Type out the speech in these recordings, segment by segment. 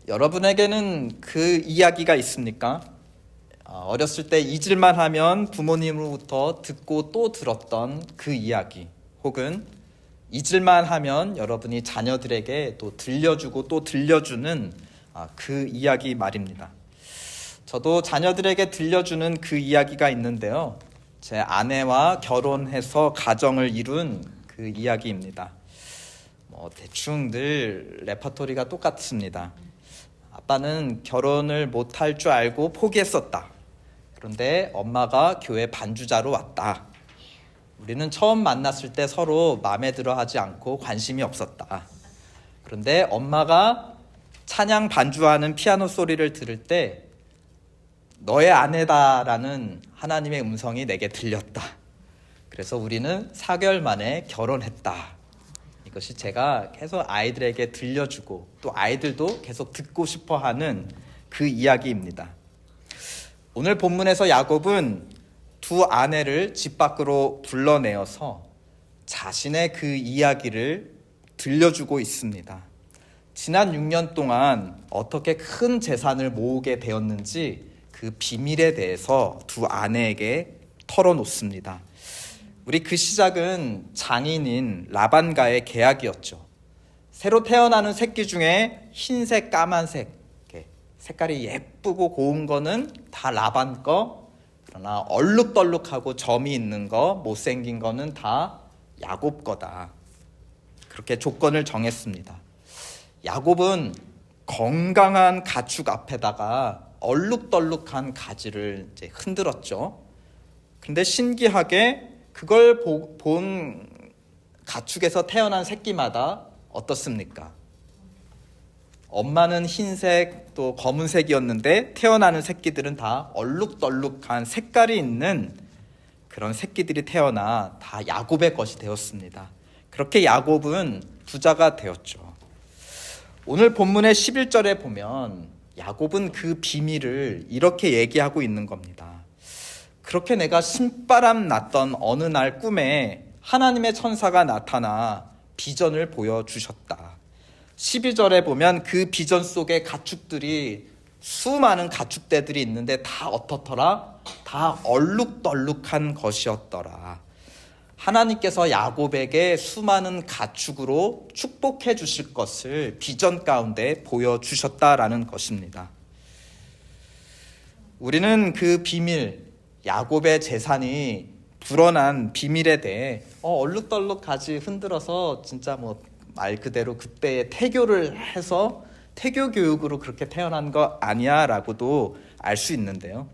여러분에게는 그 이야기가 있습니까? 어렸을 때 잊을만 하면 부모님으로부터 듣고 또 들었던 그 이야기, 혹은 잊을만 하면 여러분이 자녀들에게 또 들려주고 또 들려주는 그 이야기 말입니다. 저도 자녀들에게 들려주는 그 이야기가 있는데요. 제 아내와 결혼해서 가정을 이룬 그 이야기입니다. 대충 늘 레퍼토리가 똑같습니다. 아빠는 결혼을 못할 줄 알고 포기했었다. 그런데 엄마가 교회 반주자로 왔다. 우리는 처음 만났을 때 서로 마음에 들어 하지 않고 관심이 없었다. 그런데 엄마가 찬양 반주하는 피아노 소리를 들을 때 너의 아내다라는 하나님의 음성이 내게 들렸다. 그래서 우리는 4개월 만에 결혼했다. 이것이 제가 계속 아이들에게 들려주고 또 아이들도 계속 듣고 싶어하는 그 이야기입니다. 오늘 본문에서 야곱은 두 아내를 집 밖으로 불러내어서 자신의 그 이야기를 들려주고 있습니다. 지난 6년 동안 어떻게 큰 재산을 모으게 되었는지 그 비밀에 대해서 두 아내에게 털어놓습니다. 우리 그 시작은 장인인 라반과의 계약이었죠. 새로 태어나는 새끼 중에 흰색, 까만색, 색깔이 예쁘고 고운 거는 다 라반 거, 그러나 얼룩덜룩하고 점이 있는 거, 못생긴 거는 다 야곱 거다. 그렇게 조건을 정했습니다. 야곱은 건강한 가축 앞에다가 얼룩덜룩한 가지를 이제 흔들었죠. 근데 신기하게 그걸 본 가축에서 태어난 새끼마다 어떻습니까? 엄마는 흰색 또 검은색이었는데 태어나는 새끼들은 다 얼룩덜룩한 색깔이 있는 그런 새끼들이 태어나 다 야곱의 것이 되었습니다. 그렇게 야곱은 부자가 되었죠. 오늘 본문의 11절에 보면 야곱은 그 비밀을 이렇게 얘기하고 있는 겁니다. 그렇게 내가 신바람 났던 어느 날 꿈에 하나님의 천사가 나타나 비전을 보여주셨다. 12절에 보면 그 비전 속에 가축들이 수많은 가축대들이 있는데 다 어떻더라? 다 얼룩덜룩한 것이었더라. 하나님께서 야곱에게 수많은 가축으로 축복해 주실 것을 비전 가운데 보여주셨다라는 것입니다. 우리는 그 비밀, 야곱의 재산이 불어난 비밀에 대해 얼룩덜룩 가지 흔들어서 진짜 말 그대로 그때의 태교를 해서 태교 교육으로 그렇게 태어난 거 아니야 라고도 알 수 있는데요.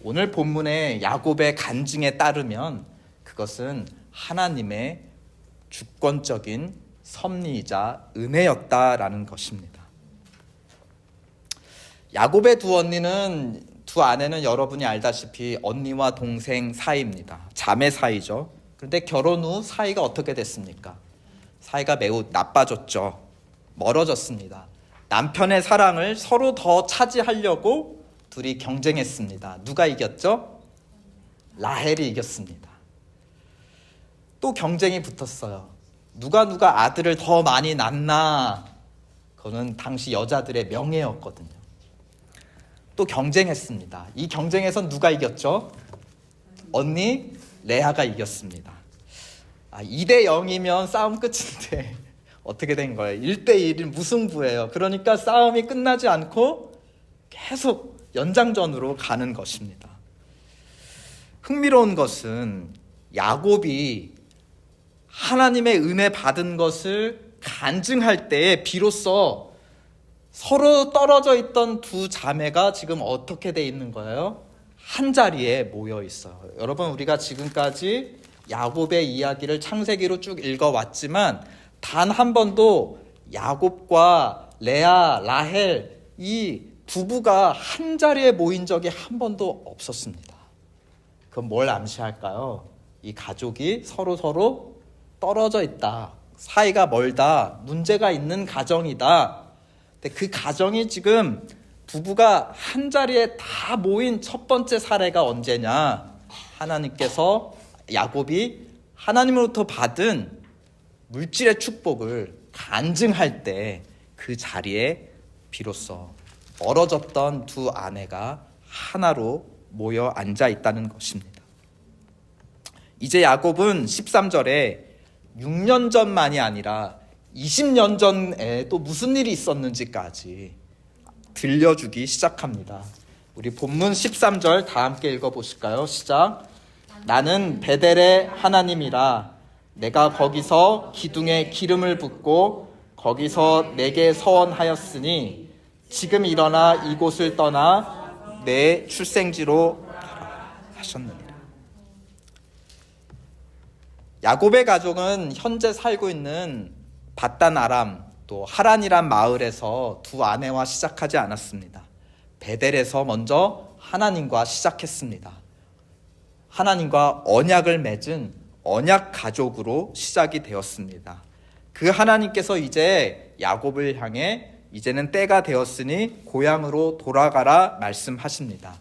오늘 본문의 야곱의 간증에 따르면 그것은 하나님의 주권적인 섭리이자 은혜였다라는 것입니다. 야곱의 두 아내는 여러분이 알다시피 언니와 동생 사이입니다. 자매 사이죠. 그런데 결혼 후 사이가 어떻게 됐습니까? 사이가 매우 나빠졌죠. 멀어졌습니다. 남편의 사랑을 서로 더 차지하려고 둘이 경쟁했습니다. 누가 이겼죠? 라헬이 이겼습니다. 또 경쟁이 붙었어요. 누가 아들을 더 많이 낳나? 그거는 당시 여자들의 명예였거든요. 또 경쟁했습니다. 이 경쟁에선 누가 이겼죠? 언니 레아가 이겼습니다. 2대 0이면 싸움 끝인데 어떻게 된 거예요? 1대 1은 무승부예요. 그러니까 싸움이 끝나지 않고 계속 연장전으로 가는 것입니다. 흥미로운 것은 야곱이 하나님의 은혜 받은 것을 간증할 때에 비로소 서로 떨어져 있던 두 자매가 지금 어떻게 돼 있는 거예요? 한 자리에 모여 있어요. 여러분, 우리가 지금까지 야곱의 이야기를 창세기로 쭉 읽어왔지만 단 한 번도 야곱과 레아, 라헬 이 부부가 한 자리에 모인 적이 한 번도 없었습니다. 그건 뭘 암시할까요? 이 가족이 서로 떨어져 있다. 사이가 멀다. 문제가 있는 가정이다. 근데 그 가정이 지금 부부가 한 자리에 다 모인 첫 번째 사례가 언제냐? 하나님께서 야곱이 하나님으로부터 받은 물질의 축복을 간증할 때 그 자리에 비로소 멀어졌던 두 아내가 하나로 모여 앉아 있다는 것입니다. 이제 야곱은 13절에 6년 전만이 아니라 20년 전에 또 무슨 일이 있었는지까지 들려주기 시작합니다. 우리 본문 13절 다 함께 읽어보실까요? 시작. 나는 베델의 하나님이라. 내가 거기서 기둥에 기름을 붓고 거기서 내게 서원하였으니 지금 일어나 이곳을 떠나 내 출생지로 가라 하셨느니라. 야곱의 가족은 현재 살고 있는 밧단 아람 또 하란이란 마을에서 두 아내와 시작하지 않았습니다. 베델에서 먼저 하나님과 시작했습니다. 하나님과 언약을 맺은 언약 가족으로 시작이 되었습니다. 그 하나님께서 이제 야곱을 향해 이제는 때가 되었으니 고향으로 돌아가라 말씀하십니다.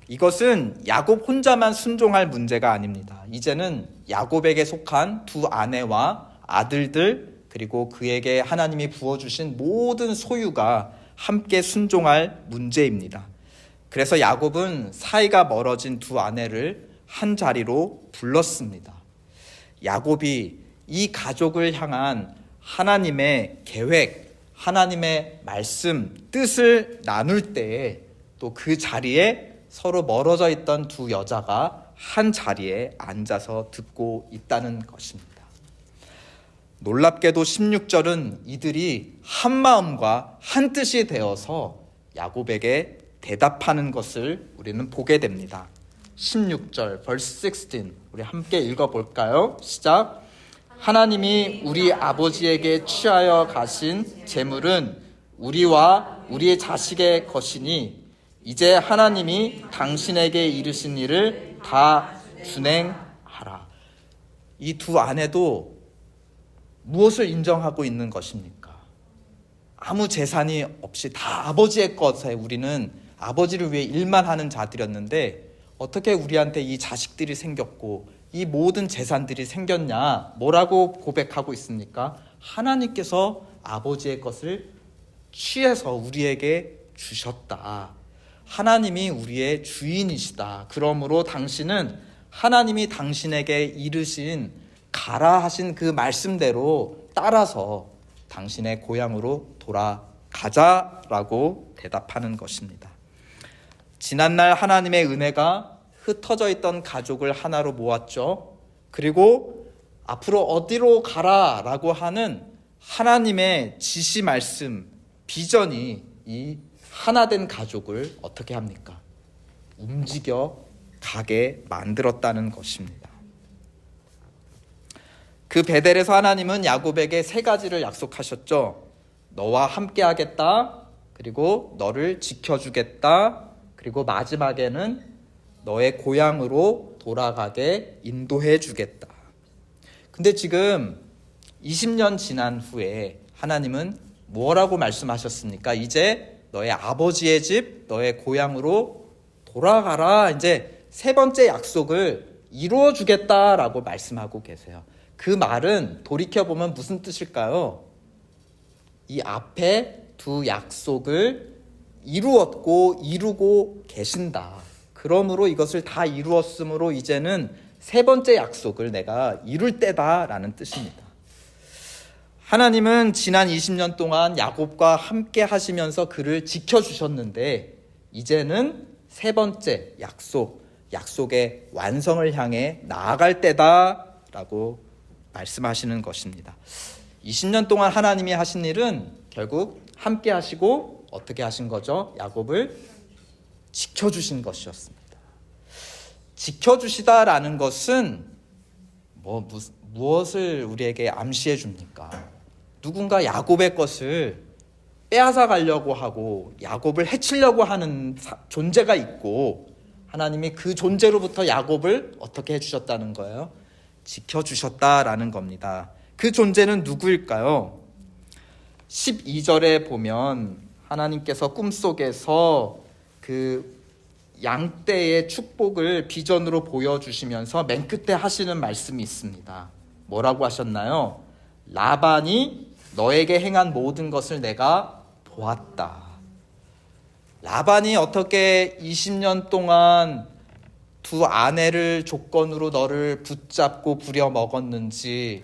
이것은 야곱 혼자만 순종할 문제가 아닙니다. 이제는 야곱에게 속한 두 아내와 아들들 그리고 그에게 하나님이 부어주신 모든 소유가 함께 순종할 문제입니다. 그래서 야곱은 사이가 멀어진 두 아내를 한 자리로 불렀습니다. 야곱이 이 가족을 향한 하나님의 계획, 하나님의 말씀, 뜻을 나눌 때에 또 그 자리에 서로 멀어져 있던 두 여자가 한 자리에 앉아서 듣고 있다는 것입니다. 놀랍게도 16절은 이들이 한 마음과 한 뜻이 되어서 야곱에게 대답하는 것을 우리는 보게 됩니다. 16절, verse 16 우리 함께 읽어볼까요? 시작. 하나님이 우리 아버지에게 취하여 가신 재물은 우리와 우리의 자식의 것이니 이제 하나님이 당신에게 이르신 일을 다 준행하라. 이 두 아내도 무엇을 인정하고 있는 것입니까? 아무 재산이 없이 다 아버지의 것에 우리는 아버지를 위해 일만 하는 자들이었는데 어떻게 우리한테 이 자식들이 생겼고 이 모든 재산들이 생겼냐? 뭐라고 고백하고 있습니까? 하나님께서 아버지의 것을 취해서 우리에게 주셨다. 하나님이 우리의 주인이시다. 그러므로 당신은 하나님이 당신에게 이르신 가라 하신 그 말씀대로 따라서 당신의 고향으로 돌아가자라고 대답하는 것입니다. 지난날 하나님의 은혜가 흩어져 있던 가족을 하나로 모았죠. 그리고 앞으로 어디로 가라라고 하는 하나님의 지시 말씀, 비전이 이 하나된 가족을 어떻게 합니까? 움직여 가게 만들었다는 것입니다. 그 베델에서 하나님은 야곱에게 세 가지를 약속하셨죠. 너와 함께 하겠다. 그리고 너를 지켜주겠다. 그리고 마지막에는 너의 고향으로 돌아가게 인도해 주겠다. 근데 지금 20년 지난 후에 하나님은 뭐라고 말씀하셨습니까? 이제 너의 아버지의 집, 너의 고향으로 돌아가라. 이제 세 번째 약속을 이루어 주겠다라고 말씀하고 계세요. 그 말은 돌이켜보면 무슨 뜻일까요? 이 앞에 두 약속을 이루었고 이루고 계신다. 그러므로 이것을 다 이루었으므로 이제는 세 번째 약속을 내가 이룰 때다라는 뜻입니다. 하나님은 지난 20년 동안 야곱과 함께 하시면서 그를 지켜주셨는데 이제는 세 번째 약속의 완성을 향해 나아갈 때다라고 말씀하시는 것입니다. 20년 동안 하나님이 하신 일은 결국 함께 하시고 어떻게 하신 거죠? 야곱을 지켜주신 것이었습니다. 지켜주시다라는 것은 무엇을 우리에게 암시해 줍니까? 누군가 야곱의 것을 빼앗아 가려고 하고 야곱을 해치려고 하는 존재가 있고 하나님이 그 존재로부터 야곱을 어떻게 해주셨다는 거예요? 지켜주셨다라는 겁니다. 그 존재는 누구일까요? 12절에 보면 하나님께서 꿈속에서 그 양떼의 축복을 비전으로 보여주시면서 맨 끝에 하시는 말씀이 있습니다. 뭐라고 하셨나요? 라반이 너에게 행한 모든 것을 내가 보았다. 라반이 어떻게 20년 동안 두 아내를 조건으로 너를 붙잡고 부려먹었는지,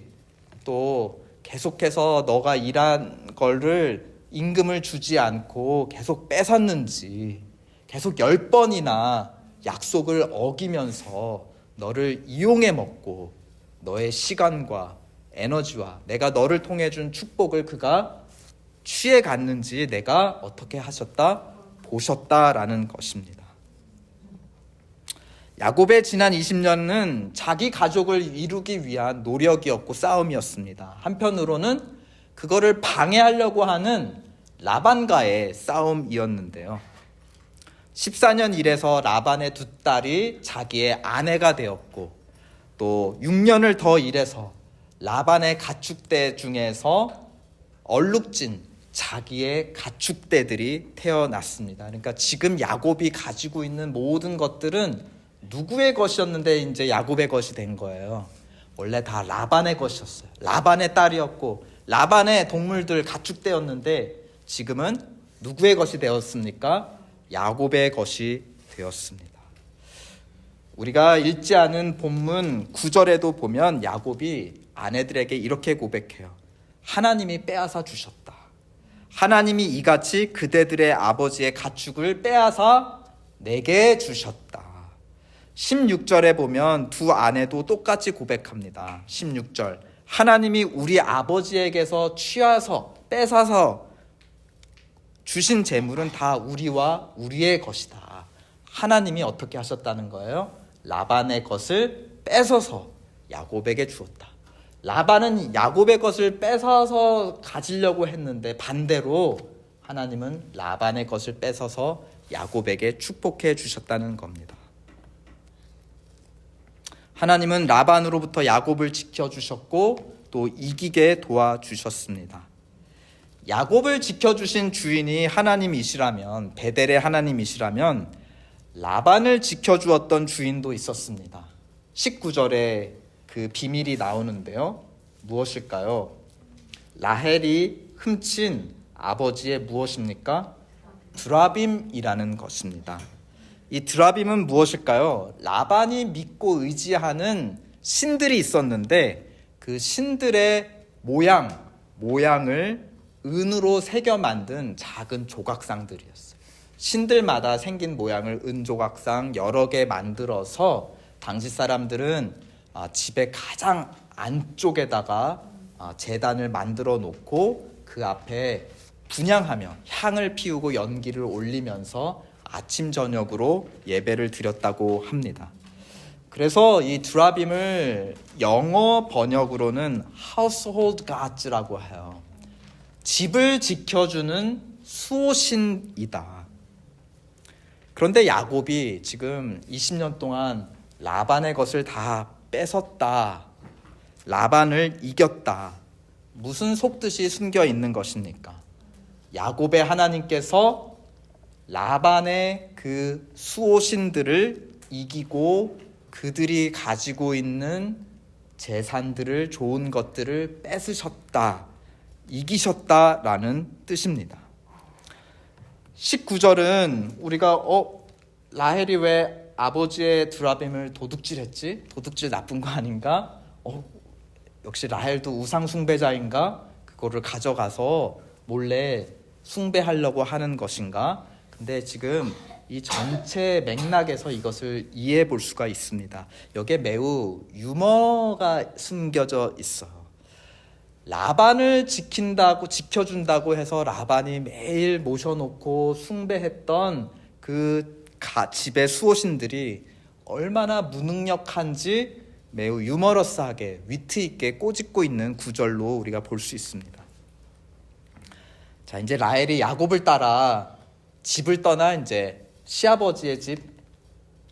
또 계속해서 너가 일한 거를 임금을 주지 않고 계속 뺏었는지, 계속 10번이나 약속을 어기면서 너를 이용해 먹고 너의 시간과 에너지와 내가 너를 통해 준 축복을 그가 취해 갔는지 내가 어떻게 하셨다? 보셨다라는 것입니다. 야곱의 지난 20년은 자기 가족을 이루기 위한 노력이었고 싸움이었습니다. 한편으로는 그거를 방해하려고 하는 라반과의 싸움이었는데요. 14년 일해서 라반의 두 딸이 자기의 아내가 되었고, 또 6년을 더 일해서 라반의 가축대 중에서 얼룩진 자기의 가축대들이 태어났습니다. 그러니까 지금 야곱이 가지고 있는 모든 것들은 누구의 것이었는데 이제 야곱의 것이 된 거예요. 원래 다 라반의 것이었어요. 라반의 딸이었고 라반의 동물들 가축대였는데 지금은 누구의 것이 되었습니까? 야곱의 것이 되었습니다. 우리가 읽지 않은 본문 9절에도 보면 야곱이 아내들에게 이렇게 고백해요. 하나님이 빼앗아 주셨다. 하나님이 이같이 그대들의 아버지의 가축을 빼앗아 내게 주셨다. 16절에 보면 두 아내도 똑같이 고백합니다. 16절, 하나님이 우리 아버지에게서 취하서 뺏어서 주신 재물은 다 우리와 우리의 것이다. 하나님이 어떻게 하셨다는 거예요? 라반의 것을 뺏어서 야곱에게 주었다. 라반은 야곱의 것을 뺏어서 가지려고 했는데 반대로 하나님은 라반의 것을 뺏어서 야곱에게 축복해 주셨다는 겁니다. 하나님은 라반으로부터 야곱을 지켜주셨고 또 이기게 도와주셨습니다. 야곱을 지켜주신 주인이 하나님이시라면, 베델의 하나님이시라면 라반을 지켜주었던 주인도 있었습니다. 19절에 그 비밀이 나오는데요. 무엇일까요? 라헬이 훔친 아버지의 무엇입니까? 드라빔이라는 것입니다. 이 드라빔은 무엇일까요? 라반이 믿고 의지하는 신들이 있었는데 그 신들의 모양을 은으로 새겨 만든 작은 조각상들이었어요. 신들마다 생긴 모양을 은조각상 여러 개 만들어서 당시 사람들은 집의 가장 안쪽에다가 제단을 만들어 놓고 그 앞에 분향하며 향을 피우고 연기를 올리면서 아침 저녁으로 예배를 드렸다고 합니다. 그래서 이 드라빔을 영어 번역으로는 household gods라고 해요. 집을 지켜주는 수호신이다. 그런데 야곱이 지금 20년 동안 라반의 것을 다 뺏었다. 라반을 이겼다. 무슨 속뜻이 숨겨 있는 것입니까? 야곱의 하나님께서 라반의 그 수호신들을 이기고 그들이 가지고 있는 재산들을, 좋은 것들을 뺏으셨다, 이기셨다라는 뜻입니다. 19절은 우리가 라헬이 왜 아버지의 드라빔을 도둑질했지? 도둑질 나쁜 거 아닌가? 역시 라헬도 우상 숭배자인가? 그거를 가져가서 몰래 숭배하려고 하는 것인가? 근데 지금 이 전체 맥락에서 이것을 이해해 볼 수가 있습니다. 여기에 매우 유머가 숨겨져 있어요. 라반을 지켜준다고 해서 라반이 매일 모셔놓고 숭배했던 그 집의 수호신들이 얼마나 무능력한지 매우 유머러스하게 위트 있게 꼬집고 있는 구절로 우리가 볼 수 있습니다. 자, 이제 라헬이 야곱을 따라 집을 떠나 이제 시아버지의 집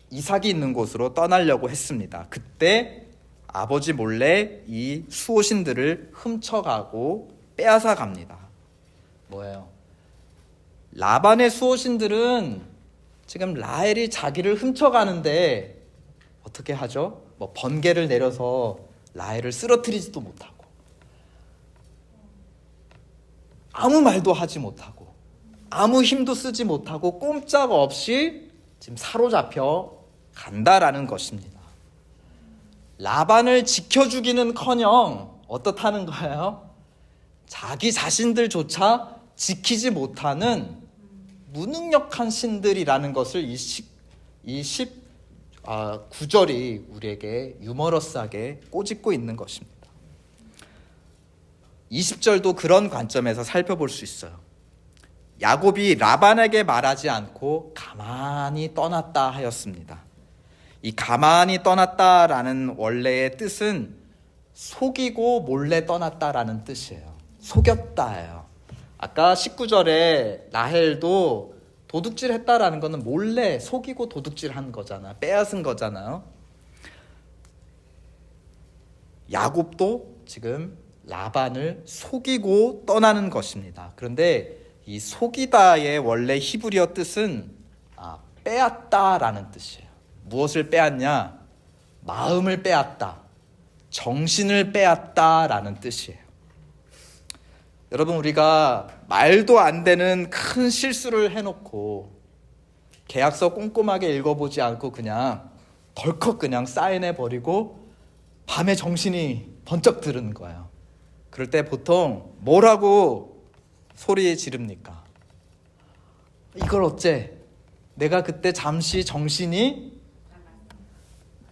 이삭이 있는 곳으로 떠나려고 했습니다. 그때 아버지 몰래 이 수호신들을 훔쳐가고 빼앗아 갑니다. 뭐예요? 라반의 수호신들은 지금 라헬이 자기를 훔쳐가는데 어떻게 하죠? 번개를 내려서 라헬을 쓰러뜨리지도 못하고 아무 말도 하지 못하고 아무 힘도 쓰지 못하고 꼼짝없이 지금 사로잡혀 간다라는 것입니다. 라반을 지켜주기는커녕 어떻다는 거예요? 자기 자신들조차 지키지 못하는 무능력한 신들이라는 것을 이 19절이 우리에게 유머러스하게 꼬집고 있는 것입니다. 20절도 그런 관점에서 살펴볼 수 있어요. 야곱이 라반에게 말하지 않고 가만히 떠났다 하였습니다. 이 가만히 떠났다라는 원래의 뜻은 속이고 몰래 떠났다라는 뜻이에요. 속였다예요. 아까 19절에 라헬도 도둑질 했다라는 것은 몰래 속이고 도둑질한 거잖아. 빼앗은 거잖아요. 야곱도 지금 라반을 속이고 떠나는 것입니다. 그런데 이 속이다의 원래 히브리어 뜻은 빼앗다라는 뜻이에요. 무엇을 빼앗냐? 마음을 빼앗다, 정신을 빼앗다라는 뜻이에요. 여러분, 우리가 말도 안 되는 큰 실수를 해놓고 계약서 꼼꼼하게 읽어보지 않고 그냥 덜컥 그냥 사인해버리고 밤에 정신이 번쩍 드는 거예요. 그럴 때 보통 뭐라고 소리 지릅니까? 이걸 어째? 내가 그때 잠시 정신이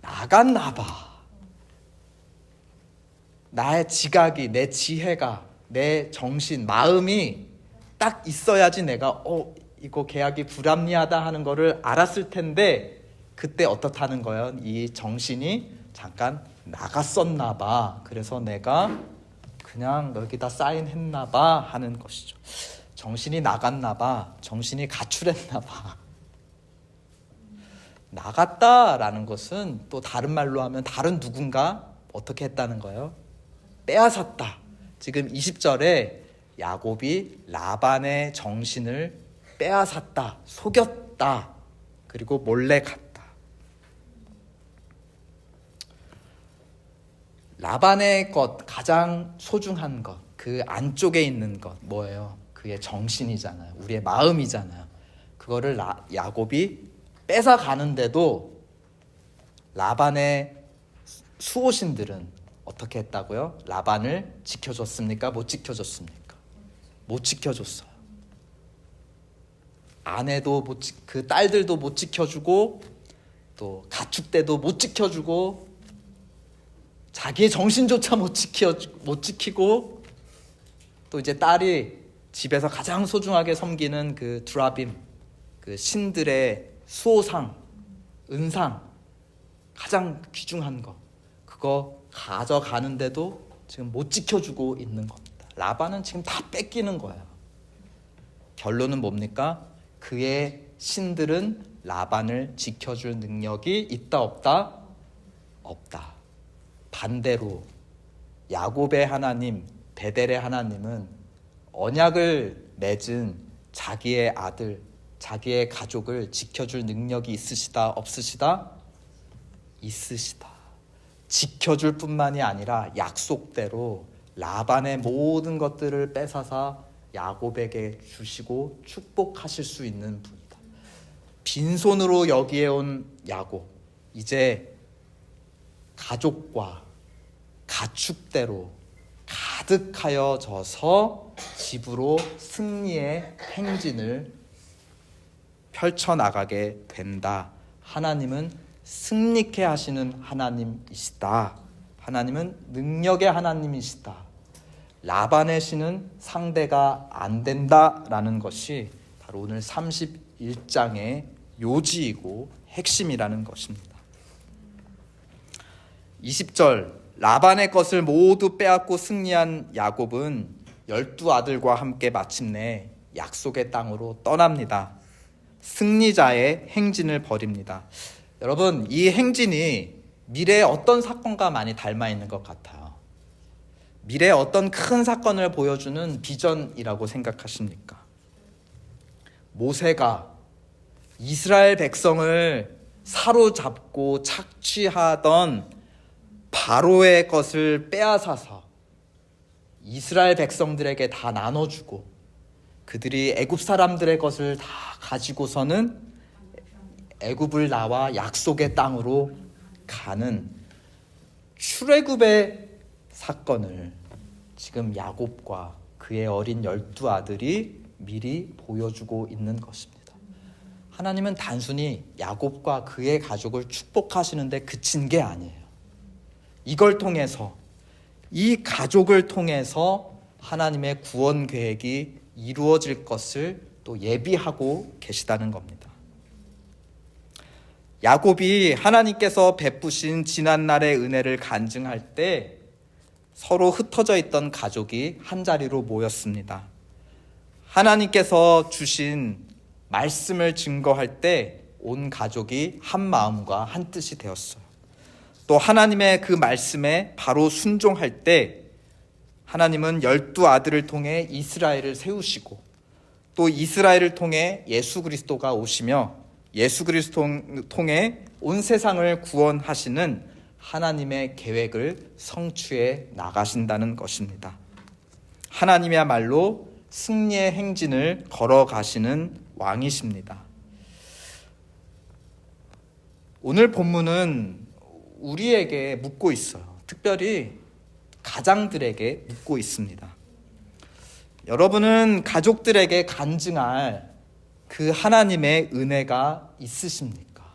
나갔나 봐. 나의 지각이, 내 지혜가, 내 정신, 마음이 딱 있어야지 내가 이거 계약이 불합리하다 하는 거를 알았을 텐데 그때 어떻다는 거예요? 이 정신이 잠깐 나갔었나 봐. 그래서 내가 그냥 여기다 사인했나 봐 하는 것이죠. 정신이 나갔나 봐. 정신이 가출했나 봐. 나갔다라는 것은 또 다른 말로 하면 다른 누군가 어떻게 했다는 거예요? 빼앗았다. 지금 20절에 야곱이 라반의 정신을 빼앗았다, 속였다, 그리고 몰래 갔다. 라반의 것, 가장 소중한 것, 그 안쪽에 있는 것 뭐예요? 그의 정신이잖아요. 우리의 마음이잖아요. 그거를 야곱이 뺏어 가는데도 라반의 수호신들은 어떻게 했다고요? 라반을 지켜줬습니까? 못 지켜줬습니까? 못 지켜줬어요. 아내도 그 딸들도 못 지켜주고 또 가축대도 못 지켜주고 자기의 정신조차 못 지키고 또 이제 딸이 집에서 가장 소중하게 섬기는 그 드라빔, 그 신들의 수호상, 은상, 가장 귀중한 거, 그거 가져가는데도 지금 못 지켜주고 있는 겁니다. 라반은 지금 다 뺏기는 거예요. 결론은 뭡니까? 그의 신들은 라반을 지켜줄 능력이 있다 없다? 없다. 반대로 야곱의 하나님, 베델의 하나님은 언약을 맺은 자기의 아들, 자기의 가족을 지켜줄 능력이 있으시다 없으시다? 있으시다. 지켜줄 뿐만이 아니라 약속대로 라반의 모든 것들을 뺏어서 야곱에게 주시고 축복하실 수 있는 분이다. 빈손으로 여기에 온 야곱, 이제 가족과 가축대로 가득하여 져서 집으로 승리의 행진을 펼쳐나가게 된다. 하나님은 승리케 하시는 하나님이시다. 하나님은 능력의 하나님이시다. 라반의 신은 상대가 안 된다라는 것이 바로 오늘 31장의 요지이고 핵심이라는 것입니다. 20절, 라반의 것을 모두 빼앗고 승리한 야곱은 12아들과 함께 마침내 약속의 땅으로 떠납니다. 승리자의 행진을 벌입니다. 여러분, 이 행진이 미래의 어떤 사건과 많이 닮아 있는 것 같아요. 미래의 어떤 큰 사건을 보여주는 비전이라고 생각하십니까? 모세가 이스라엘 백성을 사로잡고 착취하던 바로의 것을 빼앗아서 이스라엘 백성들에게 다 나눠주고 그들이 애굽 사람들의 것을 다 가지고서는 애굽을 나와 약속의 땅으로 가는 출애굽의 사건을 지금 야곱과 그의 어린 12아들이 미리 보여주고 있는 것입니다. 하나님은 단순히 야곱과 그의 가족을 축복하시는데 그친 게 아니에요. 이걸 통해서, 이 가족을 통해서 하나님의 구원 계획이 이루어질 것을 또 예비하고 계시다는 겁니다. 야곱이 하나님께서 베푸신 지난날의 은혜를 간증할 때 서로 흩어져 있던 가족이 한자리로 모였습니다. 하나님께서 주신 말씀을 증거할 때 온 가족이 한 마음과 한 뜻이 되었어요. 또 하나님의 그 말씀에 바로 순종할 때 하나님은 12아들을 통해 이스라엘을 세우시고 또 이스라엘을 통해 예수 그리스도가 오시며 예수 그리스도를 통해 온 세상을 구원하시는 하나님의 계획을 성취해 나가신다는 것입니다. 하나님이야말로 승리의 행진을 걸어가시는 왕이십니다. 오늘 본문은 우리에게 묻고 있어요. 특별히 가장들에게 묻고 있습니다. 여러분은 가족들에게 간증할 그 하나님의 은혜가 있으십니까?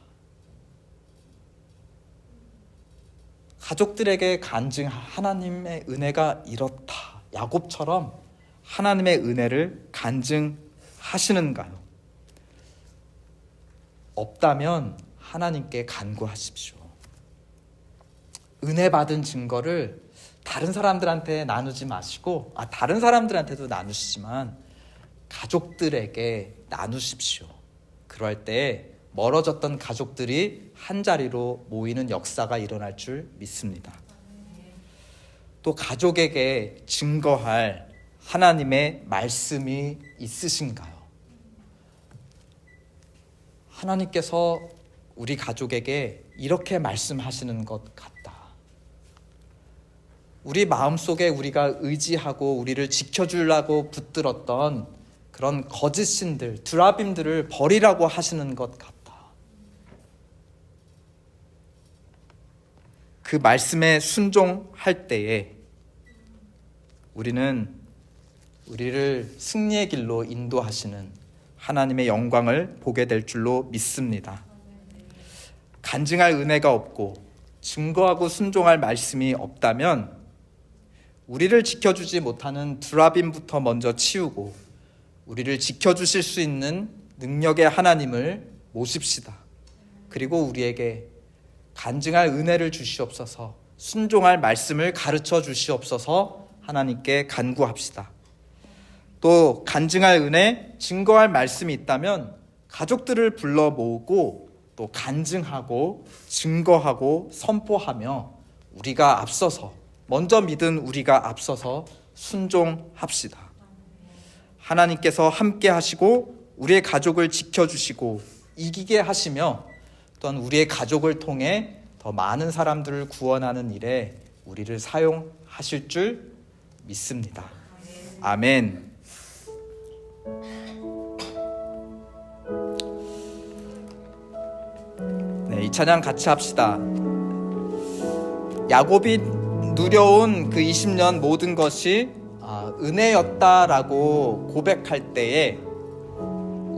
가족들에게 간증할 하나님의 은혜가 이렇다. 야곱처럼 하나님의 은혜를 간증하시는가요? 없다면 하나님께 간구하십시오. 은혜 받은 증거를 다른 사람들한테 나누지 마시고, 다른 사람들한테도 나누시지만 가족들에게 나누십시오. 그럴 때 멀어졌던 가족들이 한자리로 모이는 역사가 일어날 줄 믿습니다. 또 가족에게 증거할 하나님의 말씀이 있으신가요? 하나님께서 우리 가족에게 이렇게 말씀하시는 것 같다. 우리 마음속에 우리가 의지하고 우리를 지켜주려고 붙들었던 그런 거짓신들, 드라빔들을 버리라고 하시는 것 같다. 그 말씀에 순종할 때에 우리는 우리를 승리의 길로 인도하시는 하나님의 영광을 보게 될 줄로 믿습니다. 간증할 은혜가 없고 증거하고 순종할 말씀이 없다면 우리를 지켜주지 못하는 드라빔부터 먼저 치우고 우리를 지켜주실 수 있는 능력의 하나님을 모십시다. 그리고 우리에게 간증할 은혜를 주시옵소서, 순종할 말씀을 가르쳐 주시옵소서 하나님께 간구합시다. 또 간증할 은혜, 증거할 말씀이 있다면 가족들을 불러 모으고 또 간증하고 증거하고 선포하며 우리가 앞서서, 먼저 믿은 우리가 앞서서 순종합시다. 하나님께서 함께 하시고 우리의 가족을 지켜주시고 이기게 하시며 또한 우리의 가족을 통해 더 많은 사람들을 구원하는 일에 우리를 사용하실 줄 믿습니다. 아멘. 네, 이 찬양 같이 합시다. 야곱이 누려온 그 20년 모든 것이 은혜였다라고 고백할 때에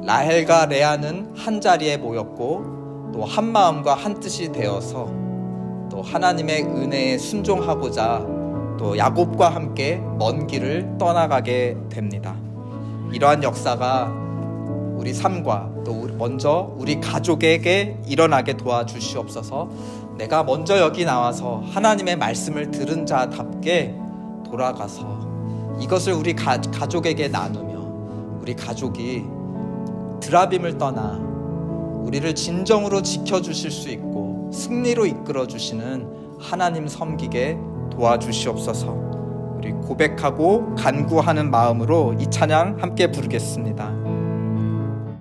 라헬과 레아는 한자리에 모였고 또 한마음과 한뜻이 되어서 또 하나님의 은혜에 순종하고자 또 야곱과 함께 먼 길을 떠나가게 됩니다. 이러한 역사가 우리 삶과 또 먼저 우리 가족에게 일어나게 도와주시옵소서. 내가 먼저 여기 나와서 하나님의 말씀을 들은 자답게 돌아가서 이것을 우리 가족에게 나누며 우리 가족이 드라빔을 떠나 우리를 진정으로 지켜주실 수 있고 승리로 이끌어주시는 하나님 섬기게 도와주시옵소서. 우리 고백하고 간구하는 마음으로 이 찬양 함께 부르겠습니다.